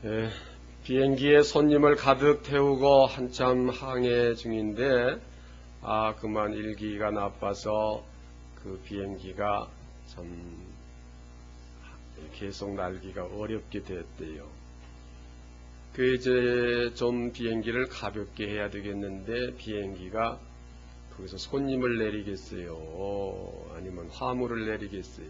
예, 비행기에 손님을 가득 태우고 한참 항해 중인데 그만 일기가 나빠서 그 비행기가 참 계속 날기가 어렵게 됐대요. 이제 좀 비행기를 가볍게 해야 되겠는데 비행기가 거기서 손님을 내리겠어요? 아니면 화물을 내리겠어요?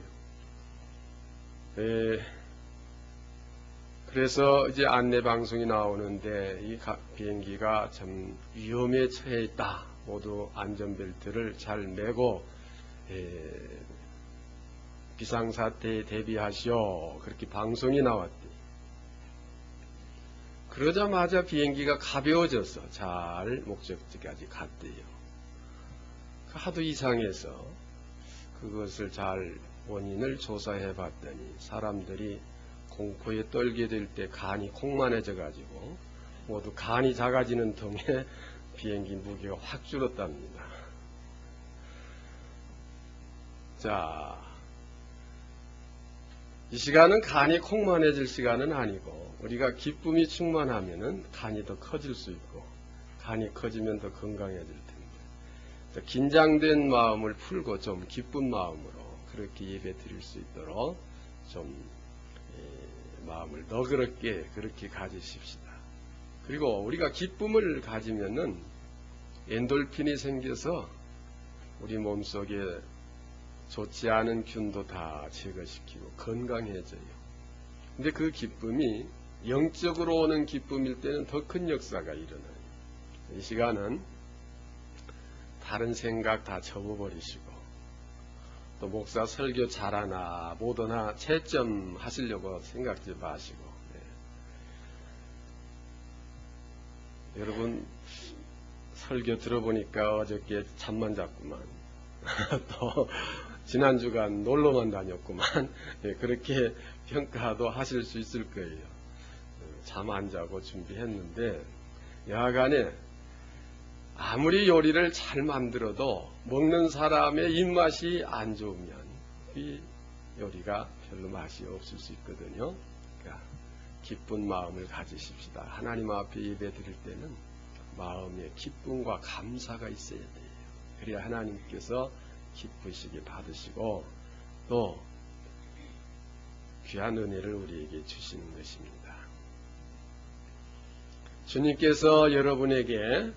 그래서 이제 안내방송이 나오는데 이 비행기가 참 위험에 처해 있다. 모두 안전벨트를 잘 매고 비상사태에 대비하시오. 그렇게 방송이 나왔대요. 그러자마자 비행기가 가벼워져서 잘 목적지까지 갔대요. 하도 이상해서 그것을 잘 원인을 조사해 봤더니 사람들이 공포에 떨게 될 때 간이 콩만해져 가지고 모두 간이 작아지는 통에 비행기 무게가 확 줄었답니다. 자, 이 시간은 간이 콩만해질 시간은 아니고 우리가 기쁨이 충만하면은 간이 더 커질 수 있고 간이 커지면 더 건강해질 텐데 긴장된 마음을 풀고 좀 기쁜 마음으로 그렇게 예배 드릴 수 있도록 좀 마음을 너그럽게 그렇게 가지십시다. 그리고 우리가 기쁨을 가지면은 엔돌핀이 생겨서 우리 몸속에 좋지 않은 균도 다 제거시키고 건강해져요. 근데 그 기쁨이 영적으로 오는 기쁨일 때는 더 큰 역사가 일어나요. 이 시간은 다른 생각 다 접어버리시고 또 목사 설교 잘하나 못하나 채점 하시려고 생각지 마시고 여러분 설교 들어보니까 어저께 잠만 잤구만 또 지난주간 놀러만 다녔구만 그렇게 평가도 하실 수 있을 거예요. 잠 안 자고 준비했는데 여하간에 아무리 요리를 잘 만들어도 먹는 사람의 입맛이 안 좋으면 이 요리가 별로 맛이 없을 수 있거든요. 그러니까 기쁜 마음을 가지십시다. 하나님 앞에 예배 드릴 때는 마음에 기쁨과 감사가 있어야 돼요. 그래야 하나님께서 기쁘시게 받으시고 또 귀한 은혜를 우리에게 주시는 것입니다. 주님께서 여러분에게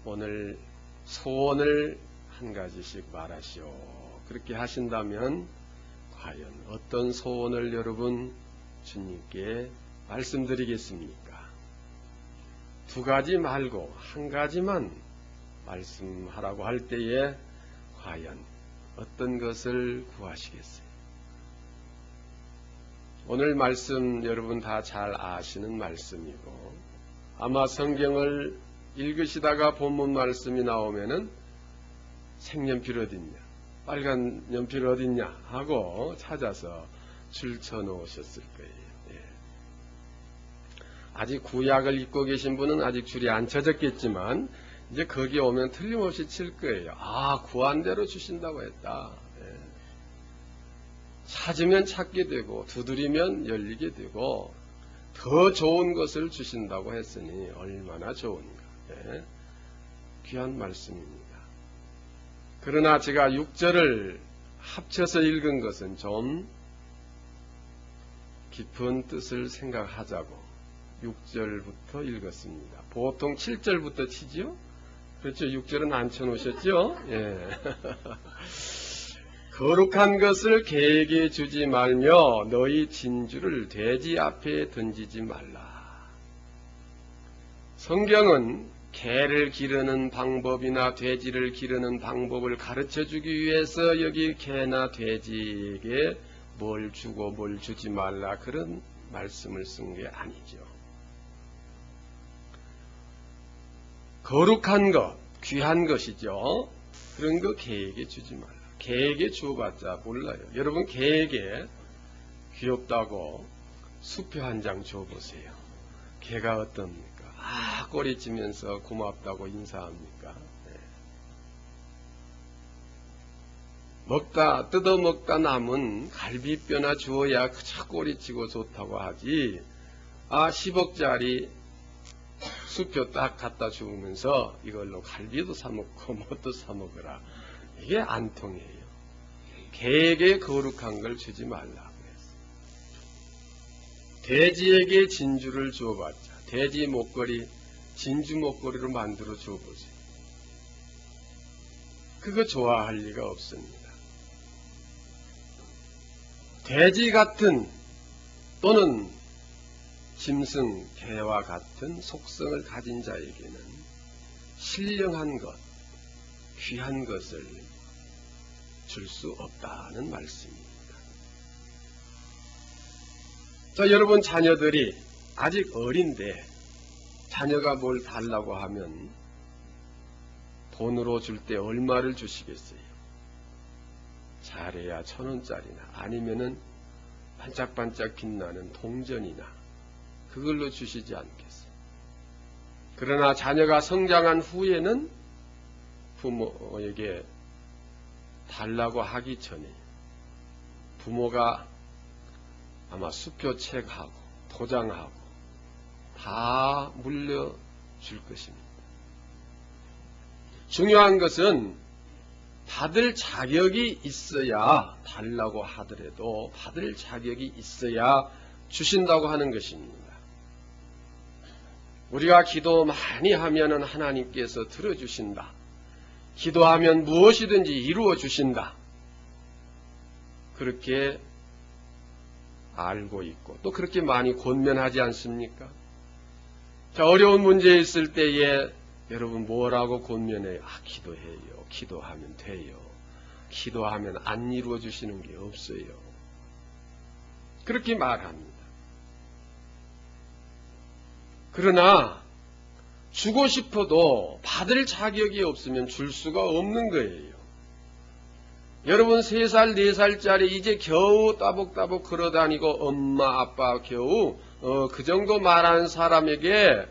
오늘 소원을 한 가지씩 말하시오. 그렇게 하신다면 과연 어떤 소원을 여러분 주님께 말씀드리겠습니까? 두 가지 말고 한 가지만 말씀하라고 할 때에 과연 어떤 것을 구하시겠어요? 오늘 말씀 여러분 다 잘 아시는 말씀이고 아마 성경을 읽으시다가 본문 말씀이 나오면은 색연필 어딨냐, 빨간 연필 어딨냐 하고 찾아서 줄 쳐놓으셨을 거예요. 아직 구약을 읽고 계신 분은 아직 줄이 안 쳐졌겠지만 이제 거기 오면 틀림없이 칠 거예요. 구한 대로 주신다고 했다. 찾으면 찾게 되고 두드리면 열리게 되고 더 좋은 것을 주신다고 했으니 얼마나 좋은가. 귀한 말씀입니다. 그러나 제가 6절을 합쳐서 읽은 것은 좀 깊은 뜻을 생각하자고 6절부터 읽었습니다. 보통 7절부터 치지요? 그렇죠? 6절은 안 쳐놓으셨죠? 거룩한 것을 개에게 주지 말며 너희 진주를 돼지 앞에 던지지 말라. 성경은 개를 기르는 방법이나 돼지를 기르는 방법을 가르쳐주기 위해서 여기 개나 돼지에게 뭘 주고 뭘 주지 말라 그런 말씀을 쓴 게 아니죠. 거룩한 것, 귀한 것이죠. 그런 거 개에게 주지 말라. 개에게 주어봤자 몰라요. 여러분 개에게 귀엽다고 수표 한 장 줘보세요. 개가 어떻습니까? 꼬리치면서 고맙다고 인사합니까? 뜯어먹다 남은 갈비뼈나 주어야 그저 꼬리치고 좋다고 하지 10억짜리 수표 딱 갖다 주면서 이걸로 갈비도 사 먹고 뭣도 사 먹어라. 이게 안 통해요. 개에게 거룩한 걸 주지 말라고 했어요. 돼지에게 진주를 줘봤자 돼지 목걸이 진주 목걸이로 만들어 줘보세요. 그거 좋아할 리가 없습니다. 돼지 같은 또는 짐승, 개와 같은 속성을 가진 자에게는 신령한 것, 귀한 것을 줄 수 없다는 말씀입니다. 자, 여러분 자녀들이 아직 어린데 자녀가 뭘 달라고 하면 돈으로 줄 때 얼마를 주시겠어요? 잘해야 1,000원짜리나 아니면은 반짝반짝 빛나는 동전이나 그걸로 주시지 않겠어요? 그러나 자녀가 성장한 후에는 부모에게 달라고 하기 전에 부모가 아마 수표책하고 도장하고 다 물려줄 것입니다. 중요한 것은 받을 자격이 있어야 달라고 하더라도 받을 자격이 있어야 주신다고 하는 것입니다. 우리가 기도 많이 하면은 하나님께서 들어주신다. 기도하면 무엇이든지 이루어 주신다. 그렇게 알고 있고 또 그렇게 많이 권면하지 않습니까? 자, 어려운 문제 있을 때에 여러분 뭐라고 권면해요? 기도해요. 기도하면 돼요. 기도하면 안 이루어 주시는 게 없어요. 그렇게 말합니다. 그러나 주고 싶어도 받을 자격이 없으면 줄 수가 없는 거예요. 여러분 3살, 4살짜리 이제 겨우 따복따복 걸어다니고 엄마, 아빠 겨우 그 정도 말하는 사람에게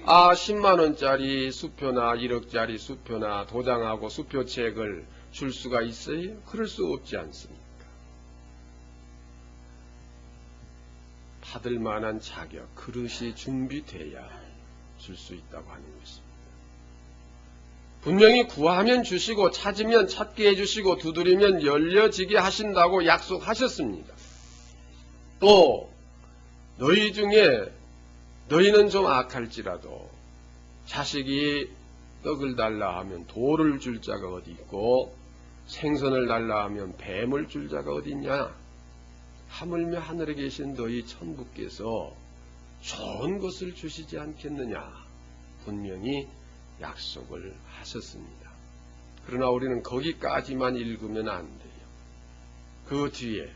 10만원짜리 수표나 1억짜리 수표나 도장하고 수표책을 줄 수가 있어요? 그럴 수 없지 않습니까? 받을 만한 자격, 그릇이 준비돼야 줄 수 있다고 하는 것입니다. 분명히 구하면 주시고 찾으면 찾게 해주시고 두드리면 열려지게 하신다고 약속하셨습니다. 또 너희 중에 너희는 좀 악할지라도 자식이 떡을 달라 하면 돌을 줄 자가 어디 있고 생선을 달라 하면 뱀을 줄 자가 어디 있냐? 하물며 하늘에 계신 너희 천부께서 좋은 것을 주시지 않겠느냐? 분명히 약속을 하셨습니다. 그러나 우리는 거기까지만 읽으면 안 돼요. 그 뒤에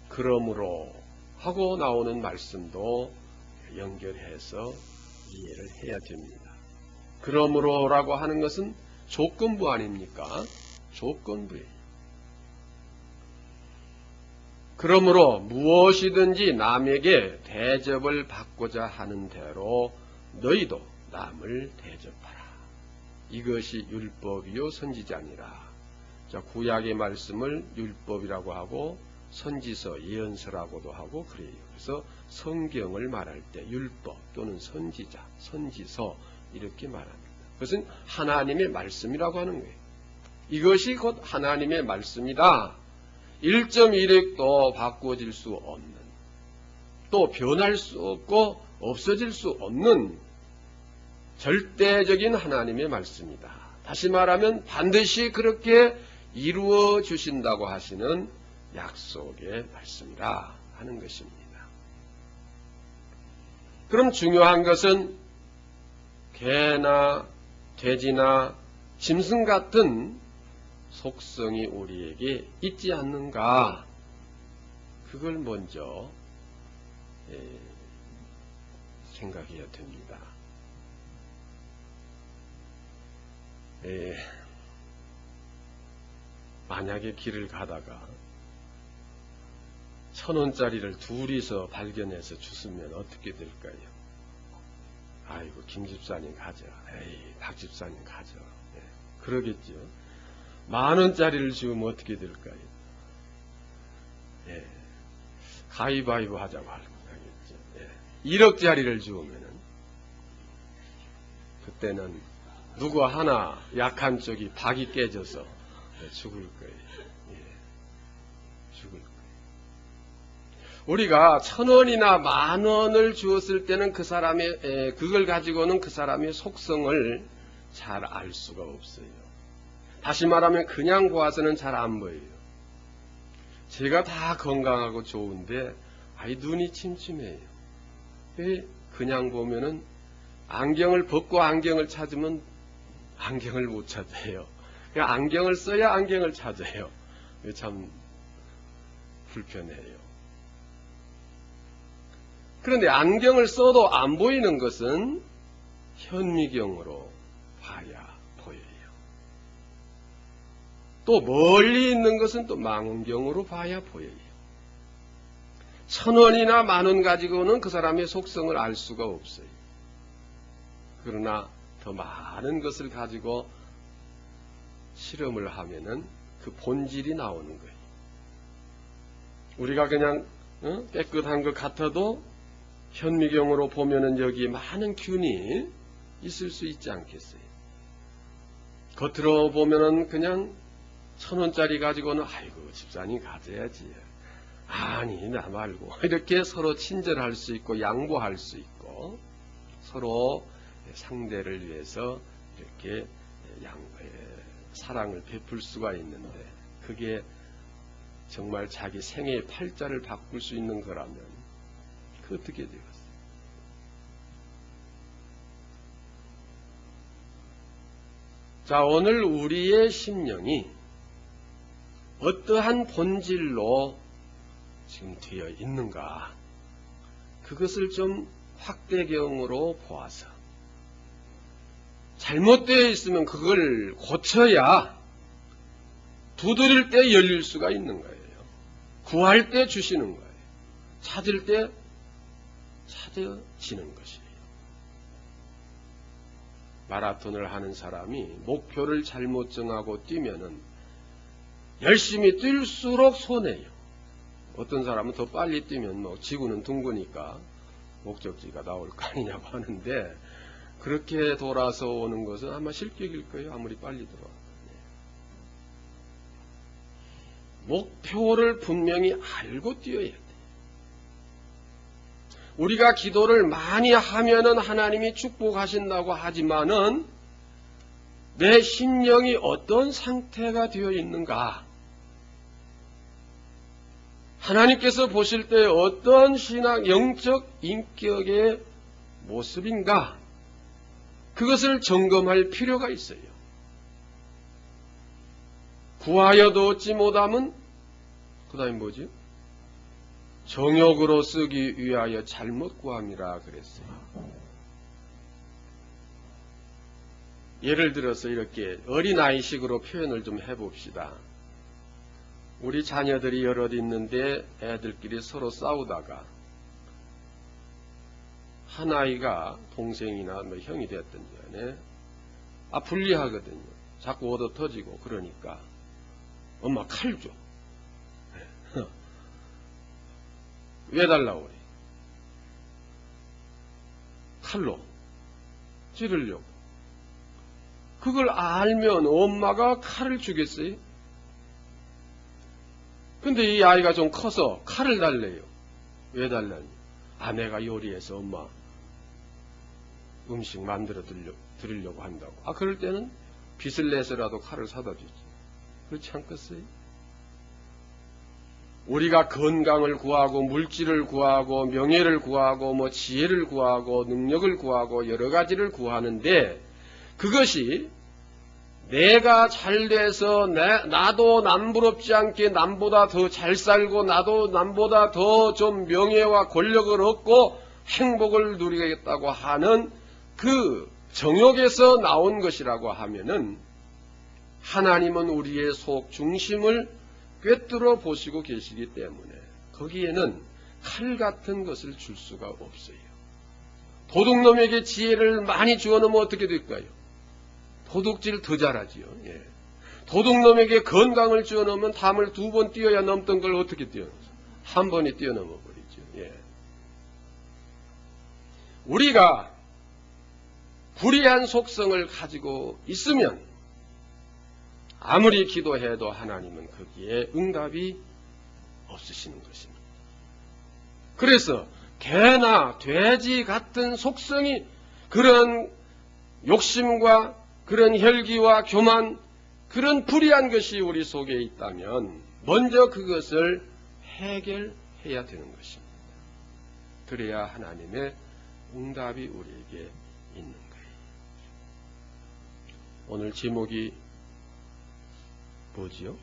그러므로 하고 나오는 말씀도 연결해서 이해를 해야 됩니다. 그러므로라고 하는 것은 조건부 아닙니까? 조건부예요. 그러므로 무엇이든지 남에게 대접을 받고자 하는 대로 너희도 남을 대접하라. 이것이 율법이요 선지자니라. 자, 구약의 말씀을 율법이라고 하고 선지서, 예언서라고도 하고 그래요. 그래서 성경을 말할 때 율법 또는 선지자, 선지서 이렇게 말합니다. 그것은 하나님의 말씀이라고 하는 거예요. 이것이 곧 하나님의 말씀이다. 1.1획도 바꿔질 수 없는, 또 변할 수 없고 없어질 수 없는 절대적인 하나님의 말씀이다. 다시 말하면 반드시 그렇게 이루어 주신다고 하시는 약속의 말씀이라 하는 것입니다. 그럼 중요한 것은 개나 돼지나 짐승 같은 속성이 우리에게 있지 않는가? 그걸 먼저 생각해야 됩니다. 만약에 길을 가다가 1,000원짜리를 둘이서 발견해서 주시면 어떻게 될까요? 아이고 김 집사님 가져. 에이 박 집사님 가져. 그러겠죠. 10,000원짜리를 주면 어떻게 될까요? 가위바위보 하자고 하겠죠. 1억짜리를 주우면은 그때는 누구 하나 약한 쪽이 박이 깨져서 죽을 거예요. 예, 죽을 거예요. 우리가 1,000원이나 10,000원을 주었을 때는 그 사람의 그걸 가지고는 그 사람의 속성을 잘 알 수가 없어요. 다시 말하면 그냥 보아서는 잘 안 보여요. 제가 다 건강하고 좋은데 눈이 침침해요. 그냥 보면은 안경을 벗고 안경을 찾으면 안경을 못 찾아요. 안경을 써야 안경을 찾아요. 참 불편해요. 그런데 안경을 써도 안 보이는 것은 현미경으로 봐야 보여요. 또 멀리 있는 것은 또 망원경으로 봐야 보여요. 1,000원이나 10,000원 가지고는 그 사람의 속성을 알 수가 없어요. 그러나 더 많은 것을 가지고 실험을 하면은 그 본질이 나오는 거예요. 우리가 그냥 깨끗한 것 같아도 현미경으로 보면은 여기에 많은 균이 있을 수 있지 않겠어요? 겉으로 보면은 그냥 1,000원짜리 가지고는 아이고 집사님 가져야지. 아니 나 말고 이렇게 서로 친절할 수 있고 양보할 수 있고 서로 상대를 위해서 이렇게 사랑을 베풀 수가 있는데 그게 정말 자기 생애의 팔자를 바꿀 수 있는 거라면 그 어떻게 되겠어요? 자, 오늘 우리의 심령이 어떠한 본질로 지금 되어 있는가? 그것을 좀 확대경으로 보아서 잘못되어 있으면 그걸 고쳐야 두드릴 때 열릴 수가 있는 거예요. 구할 때 주시는 거예요. 찾을 때 찾아지는 것이에요. 마라톤을 하는 사람이 목표를 잘못 정하고 뛰면은 열심히 뛸수록 손해요. 어떤 사람은 더 빨리 뛰면 뭐 지구는 둥그니까 목적지가 나올 거 아니냐고 하는데 그렇게 돌아서 오는 것은 아마 실격일 거예요. 아무리 빨리 들어와도. 목표를 분명히 알고 뛰어야 돼요. 우리가 기도를 많이 하면은 하나님이 축복하신다고 하지만은 내 심령이 어떤 상태가 되어 있는가? 하나님께서 보실 때 어떤 신앙, 영적 인격의 모습인가? 그것을 점검할 필요가 있어요. 구하여도 얻지 못함은 그 다음에 뭐지? 정욕으로 쓰기 위하여 잘못 구함이라 그랬어요. 예를 들어서 이렇게 어린아이식으로 표현을 좀 해봅시다. 우리 자녀들이 여럿 있는데 애들끼리 서로 싸우다가 한 아이가 동생이나 뭐 형이 됐든 간에 불리하거든요. 자꾸 얻어 터지고 그러니까 엄마 칼 줘. 왜 달라고 그래? 칼로 찌르려고. 그걸 알면 엄마가 칼을 주겠어요? 근데 이 아이가 좀 커서 칼을 달래요. 왜 달라니? 내가 요리해서 엄마 음식 만들어 드리려고 한다고. 그럴 때는 빚을 내서라도 칼을 사다 주지. 그렇지 않겠어요? 우리가 건강을 구하고 물질을 구하고 명예를 구하고 뭐 지혜를 구하고 능력을 구하고 여러 가지를 구하는데 그것이 내가 잘 돼서 나도 남부럽지 않게 남보다 더 잘 살고 나도 남보다 더 좀 명예와 권력을 얻고 행복을 누리겠다고 하는 그 정욕에서 나온 것이라고 하면은 하나님은 우리의 속 중심을 꿰뚫어 보시고 계시기 때문에 거기에는 칼 같은 것을 줄 수가 없어요. 도둑놈에게 지혜를 많이 주어놓으면 어떻게 될까요? 도둑질 더 잘하지요. 예. 도둑놈에게 건강을 주어놓으면 담을 2번 뛰어야 넘던 걸 어떻게 뛰어넘어요? 한 번에 뛰어넘어 버리죠. 예. 우리가 불의한 속성을 가지고 있으면 아무리 기도해도 하나님은 거기에 응답이 없으시는 것입니다. 그래서 개나 돼지 같은 속성이 그런 욕심과 그런 혈기와 교만, 그런 불의한 것이 우리 속에 있다면 먼저 그것을 해결해야 되는 것입니다. 그래야 하나님의 응답이 우리에게 있는 거예요. 오늘 제목이 뭐지요?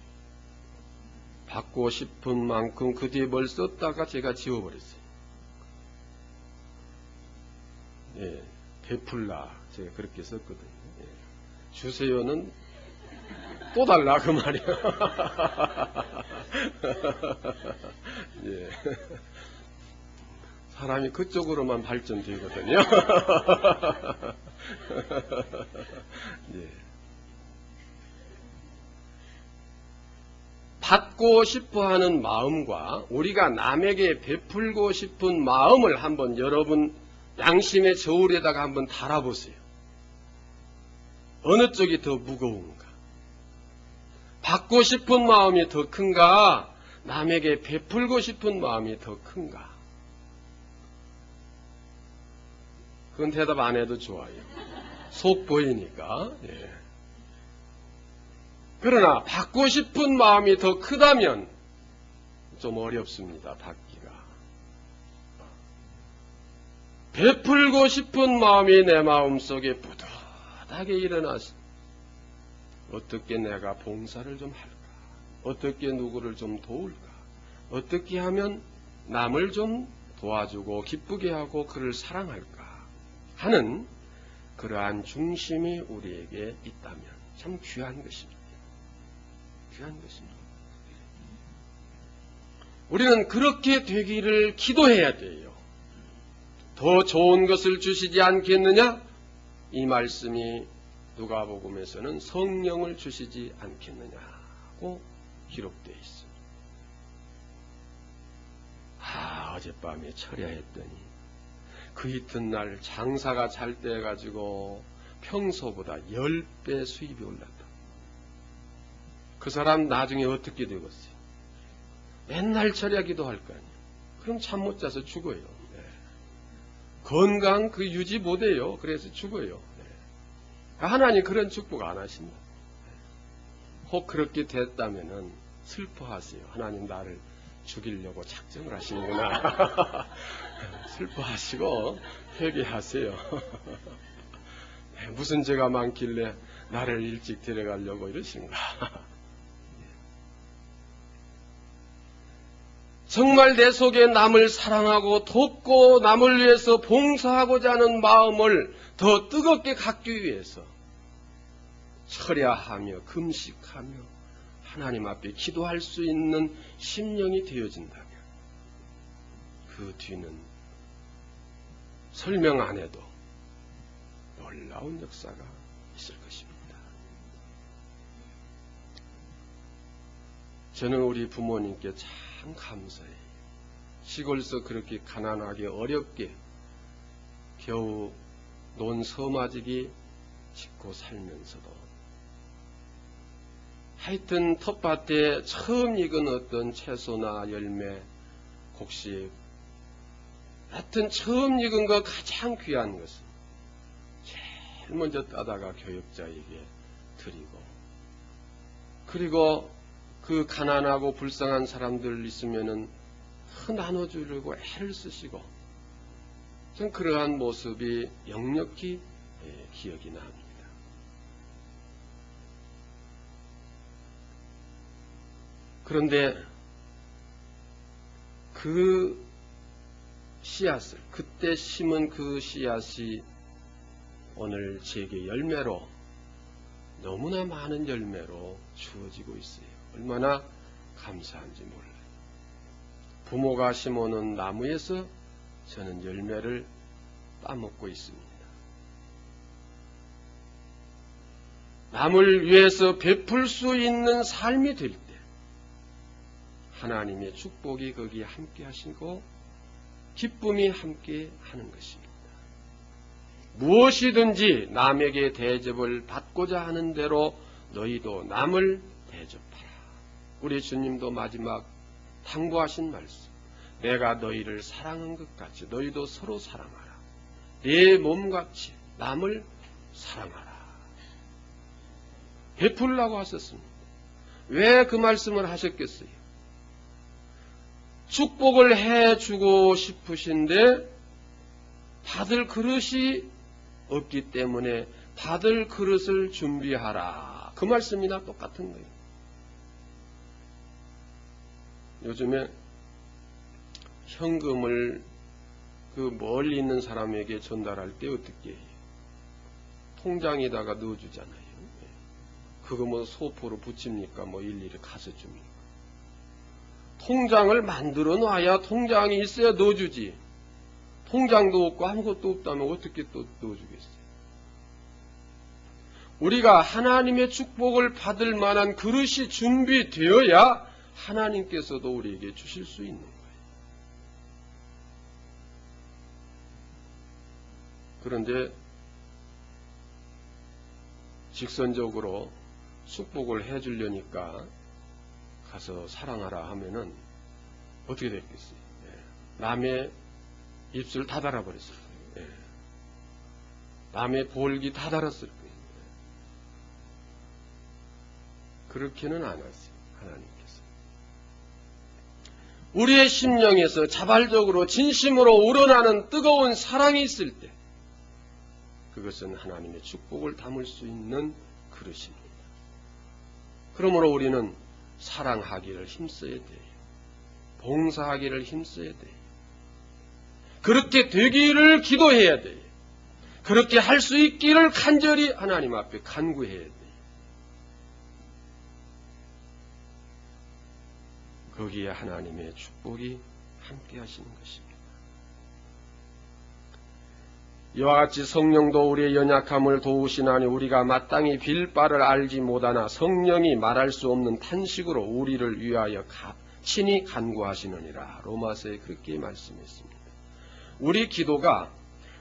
받고 싶은 만큼 그 뒤에 뭘 썼다가 제가 지워버렸어요. 예, 베풀라. 제가 그렇게 썼거든요. 예. 주세요는 또 달라 그 말이야. 예. 사람이 그쪽으로만 발전되거든요. 예. 받고 싶어하는 마음과 우리가 남에게 베풀고 싶은 마음을 한번 여러분 양심의 저울에다가 한번 달아보세요. 어느 쪽이 더 무거운가? 받고 싶은 마음이 더 큰가? 남에게 베풀고 싶은 마음이 더 큰가? 그건 대답 안 해도 좋아요. 속 보이니까. 예. 그러나 받고 싶은 마음이 더 크다면 좀 어렵습니다. 받기가. 베풀고 싶은 마음이 내 마음속에 뿌듯하게 일어나서 어떻게 내가 봉사를 좀 할까? 어떻게 누구를 좀 도울까? 어떻게 하면 남을 좀 도와주고 기쁘게 하고 그를 사랑할까? 하는 그러한 중심이 우리에게 있다면 참 귀한 것입니다. 귀한 것입니다. 우리는 그렇게 되기를 기도해야 돼요. 더 좋은 것을 주시지 않겠느냐? 이 말씀이 누가복음에서는 성령을 주시지 않겠느냐고 기록되어 있습니다. 어젯밤에 철야했더니 그 이튿날 장사가 잘 돼가지고 평소보다 10배 수입이 올랐다. 그 사람 나중에 어떻게 되겠어요? 맨날 철야 기도할 거 아니에요. 그럼 잠 못 자서 죽어요. 네. 건강 그 유지 못해요. 그래서 죽어요. 네. 하나님 그런 축복 안 하신다. 혹 그렇게 됐다면은 슬퍼하세요. 하나님 나를 죽이려고 작정을 하시는구나. 슬퍼하시고 회개하세요. 무슨 죄가 많길래 나를 일찍 데려가려고 이러신가. 정말 내 속에 남을 사랑하고 돕고 남을 위해서 봉사하고자 하는 마음을 더 뜨겁게 갖기 위해서 철야하며 금식하며 하나님 앞에 기도할 수 있는 심령이 되어진다면 그 뒤는 설명 안 해도 놀라운 역사가 있을 것입니다. 저는 우리 부모님께 참 감사해요. 시골에서 그렇게 가난하게 어렵게 겨우 논 서마지기 짓고 살면서도 하여튼 텃밭에 처음 익은 어떤 채소나 열매, 곡식, 하여튼 처음 익은 거 가장 귀한 것은 제일 먼저 따다가 교역자에게 드리고, 그리고 그 가난하고 불쌍한 사람들 있으면은 나눠주려고 애를 쓰시고, 전 그러한 모습이 역력히 기억이 납니다. 그런데 그 씨앗을, 그때 심은 그 씨앗이 오늘 제게 열매로, 너무나 많은 열매로 주어지고 있어요. 얼마나 감사한지 몰라요. 부모가 심어놓은 나무에서 저는 열매를 따먹고 있습니다. 남을 위해서 베풀 수 있는 삶이 될 때 하나님의 축복이 거기에 함께 하시고 기쁨이 함께 하는 것입니다. 무엇이든지 남에게 대접을 받고자 하는 대로 너희도 남을 대접하라. 우리 주님도 마지막 당부하신 말씀. 내가 너희를 사랑한 것 같이 너희도 서로 사랑하라. 내 몸같이 남을 사랑하라. 베풀라고 하셨습니다. 왜 그 말씀을 하셨겠어요? 축복을 해주고 싶으신데 받을 그릇이 없기 때문에 받을 그릇을 준비하라. 그 말씀이나 똑같은 거예요. 요즘에 현금을 그 멀리 있는 사람에게 전달할 때 어떻게 해요? 통장에다가 넣어주잖아요. 그거 뭐 소포로 붙입니까? 뭐 일일이 가서 줍니까? 통장을 만들어 놔야 통장이 있어야 넣어주지. 통장도 없고 아무것도 없다면 어떻게 또 넣어주겠어요? 우리가 하나님의 축복을 받을 만한 그릇이 준비되어야 하나님께서도 우리에게 주실 수 있는 거예요. 그런데 직선적으로 축복을 해주려니까 가서 사랑하라 하면은 어떻게 됐겠어요? 남의 입술 다 달아버렸을 거예요. 남의 볼기 다 달았을 거예요. 그렇게는 안 하세요. 하나님께서. 우리의 심령에서 자발적으로 진심으로 우러나는 뜨거운 사랑이 있을 때 그것은 하나님의 축복을 담을 수 있는 그릇입니다. 그러므로 우리는 사랑하기를 힘써야 돼요. 봉사하기를 힘써야 돼요. 그렇게 되기를 기도해야 돼요. 그렇게 할 수 있기를 간절히 하나님 앞에 간구해야 돼요. 거기에 하나님의 축복이 함께 하시는 것입니다. 이와 같이 성령도 우리의 연약함을 도우시나니 우리가 마땅히 빌 바를 알지 못하나 성령이 말할 수 없는 탄식으로 우리를 위하여 친히 간구하시느니라. 로마서에 그렇게 말씀했습니다. 우리 기도가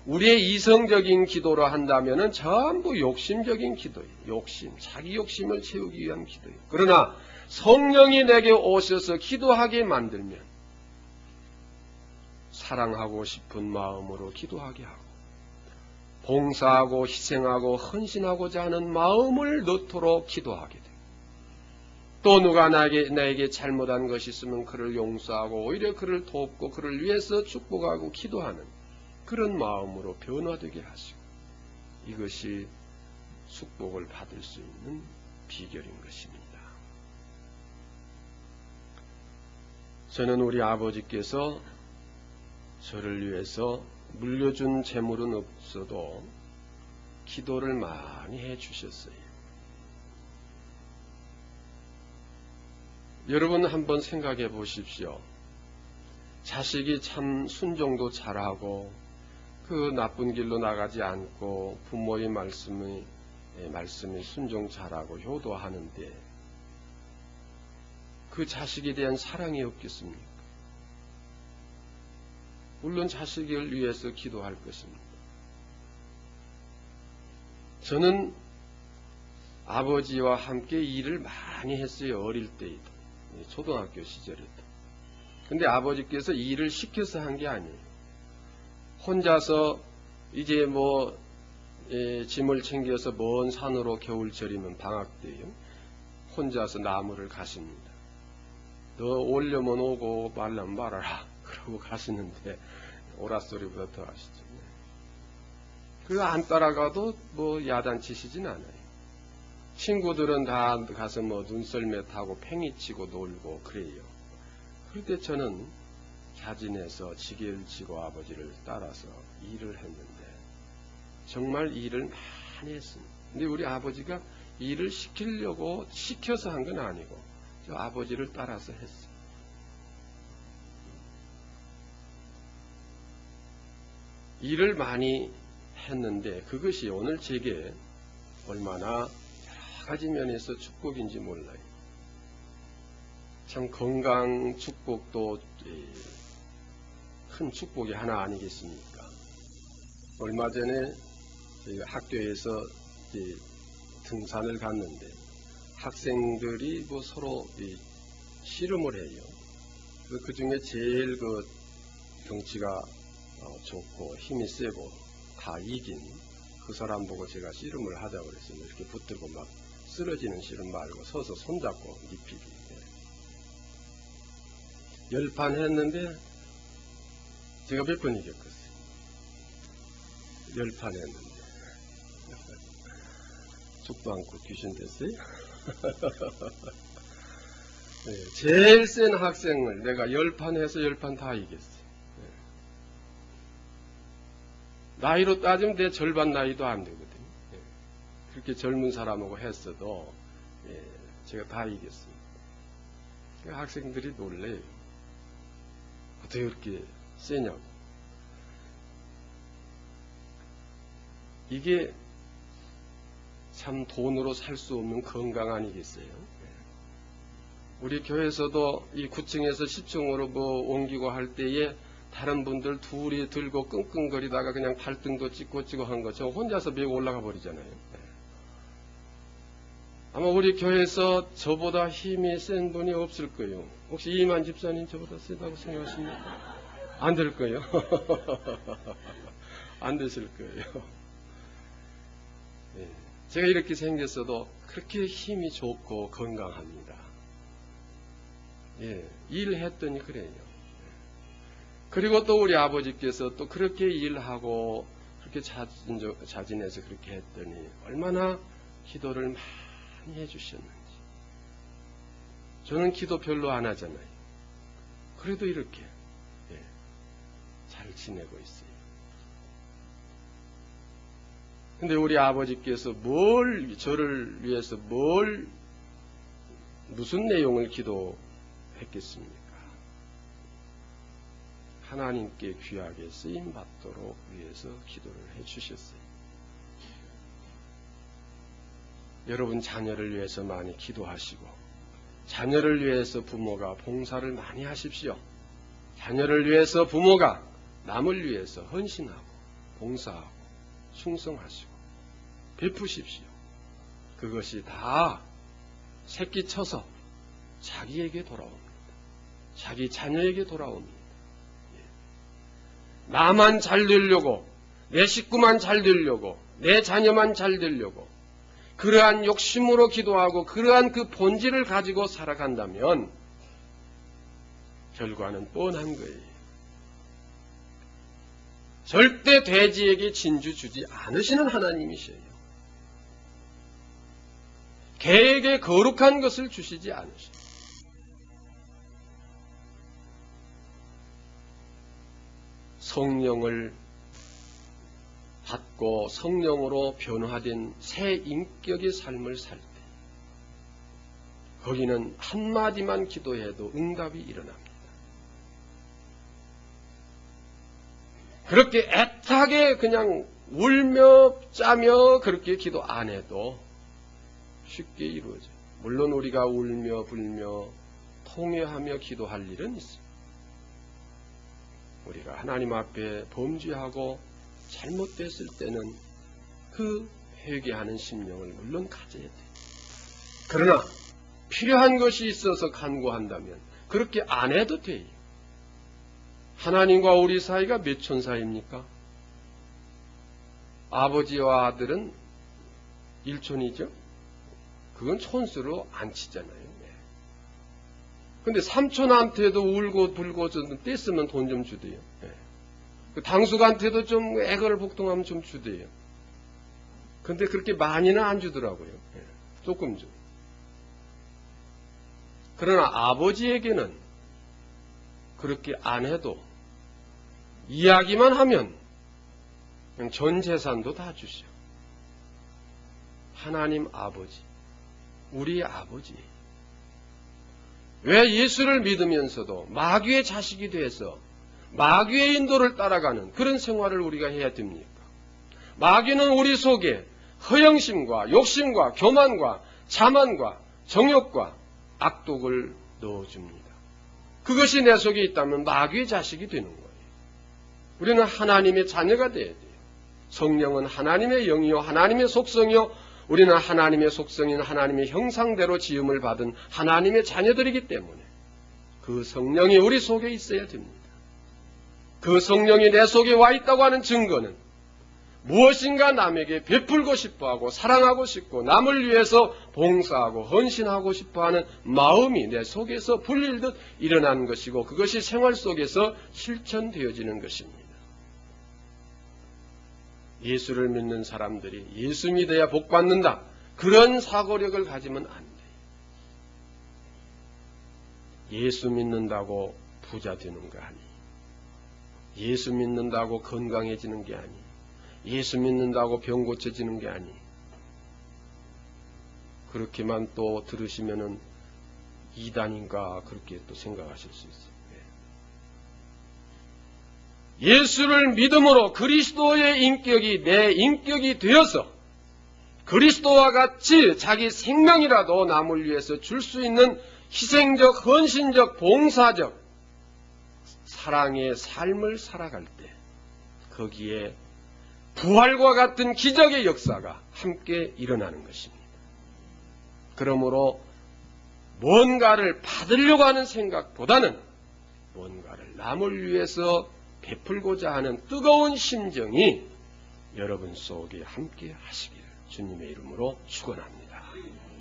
우리의 이성적인 기도로 한다면 전부 욕심적인 기도예요. 욕심, 자기 욕심을 채우기 위한 기도예요. 그러나 성령이 내게 오셔서 기도하게 만들면 사랑하고 싶은 마음으로 기도하게 하고 봉사하고 희생하고 헌신하고자 하는 마음을 넣도록 기도하게 돼요. 또 누가 나에게 잘못한 것이 있으면 그를 용서하고 오히려 그를 돕고 그를 위해서 축복하고 기도하는 그런 마음으로 변화되게 하시고 이것이 축복을 받을 수 있는 비결인 것입니다. 저는 우리 아버지께서 저를 위해서 물려준 재물은 없어도 기도를 많이 해주셨어요. 여러분 한번 생각해 보십시오. 자식이 참 순종도 잘하고 그 나쁜 길로 나가지 않고 부모의 말씀에 순종 잘하고 효도하는데 그 자식에 대한 사랑이 없겠습니까? 물론 자식을 위해서 기도할 것입니다. 저는 아버지와 함께 일을 많이 했어요. 어릴 때에도. 초등학교 시절에도. 근데 아버지께서 일을 시켜서 한 게 아니에요. 혼자서 이제 짐을 챙겨서 먼 산으로 겨울철이면 방학 때요. 혼자서 나무를 가십니다. 너 오려면 오고 말라면 말아라. 그러고 가시는데 오랏소리보다 더 하시죠. 그거 안 따라가도 야단치시진 않아요. 친구들은 다 가서 눈썰매 타고 팽이치고 놀고 그래요. 그럴 때 저는 자진해서 지게를 지고 아버지를 따라서 일을 했는데 정말 일을 많이 했습니다. 근데 우리 아버지가 일을 시켜서 한 건 아니고 저 아버지를 따라서 했어요. 일을 많이 했는데 그것이 오늘 제게 얼마나 여러 가지 면에서 축복인지 몰라요. 참 건강 축복도 큰 축복이 하나 아니겠습니까? 얼마 전에 저희가 학교에서 이제 등산을 갔는데 학생들이 뭐 서로 씨름을 해요. 그 중에 제일 그 덩치가 좋고 힘이 세고 다 이긴 그 사람 보고 제가 씨름을 하자고 그랬어요. 이렇게 붙들고 막 쓰러지는 씨름 말고 서서 손잡고 눕히기. 10판 했는데 제가 몇 번 이겼겠어요. 10판 했는데 죽도 않고 귀신 됐어요. 네, 제일 센 학생을 내가 10판 해서 10판 다 이겼어요. 네. 나이로 따지면 내 절반 나이도 안 되거든요. 네. 그렇게 젊은 사람하고 했어도 제가 다 이겼습니다. 학생들이 놀래요. 어떻게 그렇게 세냐고. 이게 참 돈으로 살 수 없는 건강 아니겠어요? 우리 교회에서도 이 9층에서 10층으로 뭐 옮기고 할 때에 다른 분들 둘이 들고 끙끙거리다가 그냥 발등도 찍고 한 거 저 혼자서 메고 올라가 버리잖아요. 아마 우리 교회에서 저보다 힘이 센 분이 없을 거예요. 혹시 이만 집사님 저보다 세다고 생각하십니까? 안 될 거예요. 안 되실 거예요. 제가 이렇게 생겼어도 그렇게 힘이 좋고 건강합니다. 일했더니 그래요. 그리고 또 우리 아버지께서 또 그렇게 일하고 그렇게 자진해서 그렇게 했더니 얼마나 기도를 많이 해주셨는지. 저는 기도 별로 안 하잖아요. 그래도 이렇게 잘 지내고 있어요. 근데 우리 아버지께서 저를 위해서 무슨 내용을 기도했겠습니까? 하나님께 귀하게 쓰임 받도록 위해서 기도를 해 주셨어요. 여러분 자녀를 위해서 많이 기도하시고 자녀를 위해서 부모가 봉사를 많이 하십시오. 자녀를 위해서 부모가 남을 위해서 헌신하고 봉사하고 충성하시고 베푸십시오. 그것이 다 새끼 쳐서 자기에게 돌아옵니다. 자기 자녀에게 돌아옵니다. 나만 잘 되려고, 내 식구만 잘 되려고, 내 자녀만 잘 되려고 그러한 욕심으로 기도하고 그러한 그 본질을 가지고 살아간다면 결과는 뻔한 거예요. 절대 돼지에게 진주 주지 않으시는 하나님이셔요. 개에게 거룩한 것을 주시지 않으셔요. 성령을 받고 성령으로 변화된 새 인격의 삶을 살 때 거기는 한마디만 기도해도 응답이 일어납니다. 그렇게 애타게 그냥 울며 짜며 그렇게 기도 안 해도 쉽게 이루어져요. 물론 우리가 울며 불며 통회하며 기도할 일은 있어요. 우리가 하나님 앞에 범죄하고 잘못됐을 때는 그 회개하는 심령을 물론 가져야 돼요. 그러나 필요한 것이 있어서 간구한다면 그렇게 안 해도 돼요. 하나님과 우리 사이가 몇 촌 사이입니까? 아버지와 아들은 1촌이죠. 그건 촌수로 안 치잖아요. 근데 삼촌한테도 울고 불고 좀 떼쓰면 돈 좀 주대요. 그 당숙한테도 좀 애걸 복동하면 좀 주대요. 근데 그렇게 많이는 안 주더라고요. 조금 좀. 그러나 아버지에게는 그렇게 안 해도 이야기만 하면 그냥 전 재산도 다 주셔. 하나님 아버지, 우리 아버지예요. 왜 예수를 믿으면서도 마귀의 자식이 돼서 마귀의 인도를 따라가는 그런 생활을 우리가 해야 됩니까? 마귀는 우리 속에 허영심과 욕심과 교만과 자만과 정욕과 악독을 넣어줍니다. 그것이 내 속에 있다면 마귀의 자식이 되는 거예요. 우리는 하나님의 자녀가 돼야 돼요. 성령은 하나님의 영이요 하나님의 속성이요 우리는 하나님의 속성인 하나님의 형상대로 지음을 받은 하나님의 자녀들이기 때문에 그 성령이 우리 속에 있어야 됩니다. 그 성령이 내 속에 와 있다고 하는 증거는 무엇인가 남에게 베풀고 싶어하고 사랑하고 싶고 남을 위해서 봉사하고 헌신하고 싶어하는 마음이 내 속에서 불릴듯 일어나는 것이고 그것이 생활 속에서 실천되어지는 것입니다. 예수를 믿는 사람들이 예수 믿어야 복받는다. 그런 사고력을 가지면 안 돼요. 예수 믿는다고 부자 되는 거 아니에요. 예수 믿는다고 건강해지는 게 아니에요. 예수 믿는다고 병 고쳐지는 게 아니에요. 그렇게만 또 들으시면은 이단인가 그렇게 또 생각하실 수 있어요. 예수를 믿음으로 그리스도의 인격이 내 인격이 되어서 그리스도와 같이 자기 생명이라도 남을 위해서 줄 수 있는 희생적, 헌신적, 봉사적 사랑의 삶을 살아갈 때 거기에 부활과 같은 기적의 역사가 함께 일어나는 것입니다. 그러므로 뭔가를 받으려고 하는 생각보다는 뭔가를 남을 위해서 베풀고자 하는 뜨거운 심정이 여러분 속에 함께 하시기를 주님의 이름으로 축원합니다.